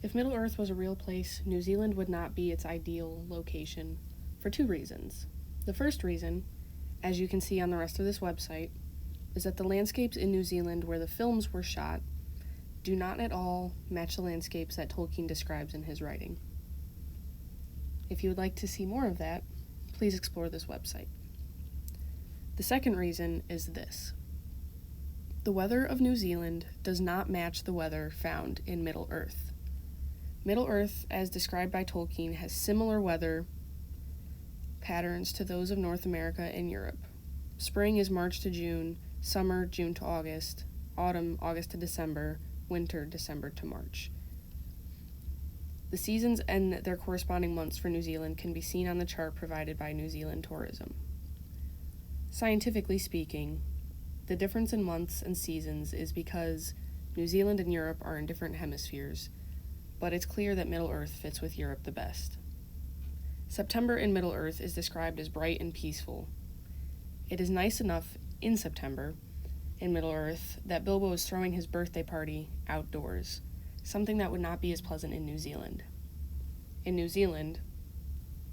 If Middle-earth was a real place, New Zealand would not be its ideal location for two reasons. The first reason, as you can see on the rest of this website, is that the landscapes in New Zealand where the films were shot do not at all match the landscapes that Tolkien describes in his writing. If you would like to see more of that, please explore this website. The second reason is this. The weather of New Zealand does not match the weather found in Middle-earth. Middle-earth, as described by Tolkien, has similar weather patterns to those of North America and Europe. Spring is March to June, summer June to August, autumn August to December, winter December to March. The seasons and their corresponding months for New Zealand can be seen on the chart provided by New Zealand Tourism. Scientifically speaking, the difference in months and seasons is because New Zealand and Europe are in different hemispheres, but it's clear that Middle-earth fits with Europe the best. September in Middle-earth is described as bright and peaceful. It is nice enough in September in Middle-earth that Bilbo is throwing his birthday party outdoors, something that would not be as pleasant in New Zealand. In New Zealand,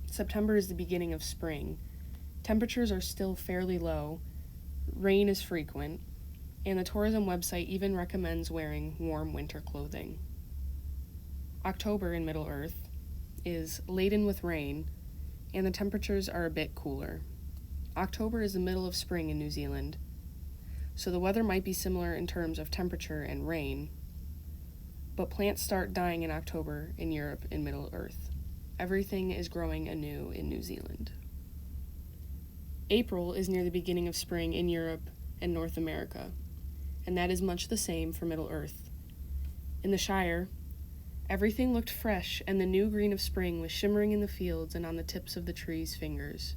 September is the beginning of spring. Temperatures are still fairly low, rain is frequent, and the tourism website even recommends wearing warm winter clothing. October in Middle-earth is laden with rain, and the temperatures are a bit cooler. October is the middle of spring in New Zealand, so the weather might be similar in terms of temperature and rain, but plants start dying in October in Europe and Middle-earth. Everything is growing anew in New Zealand. April is near the beginning of spring in Europe and North America, and that is much the same for Middle-earth. In the Shire, everything looked fresh, and the new green of spring was shimmering in the fields and on the tips of the trees' fingers.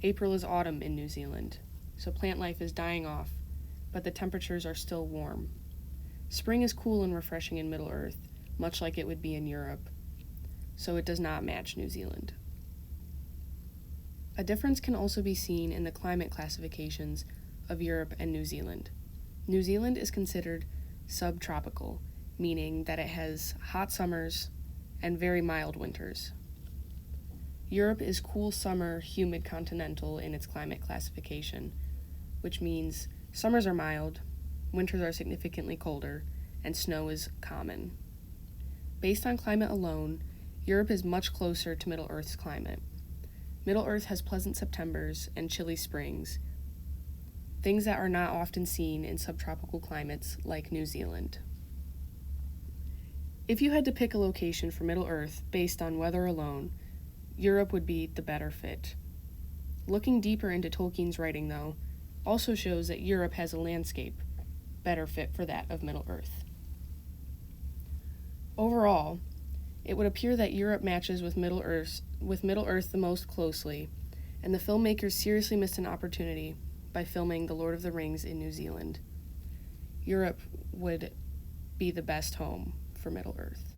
April is autumn in New Zealand, so plant life is dying off, but the temperatures are still warm. Spring is cool and refreshing in Middle-earth, much like it would be in Europe, so it does not match New Zealand. A difference can also be seen in the climate classifications of Europe and New Zealand. New Zealand is considered subtropical, meaning that it has hot summers and very mild winters. Europe is cool summer, humid continental in its climate classification, which means summers are mild, winters are significantly colder, and snow is common. Based on climate alone, Europe is much closer to Middle-earth's climate. Middle-earth has pleasant Septembers and chilly springs, things that are not often seen in subtropical climates like New Zealand. If you had to pick a location for Middle-earth based on weather alone, Europe would be the better fit. Looking deeper into Tolkien's writing, though, also shows that Europe has a landscape better fit for that of Middle-earth. Overall, it would appear that Europe matches with Middle-earth the most closely, and the filmmakers seriously missed an opportunity by filming The Lord of the Rings in New Zealand. Europe would be the best home for Middle-earth.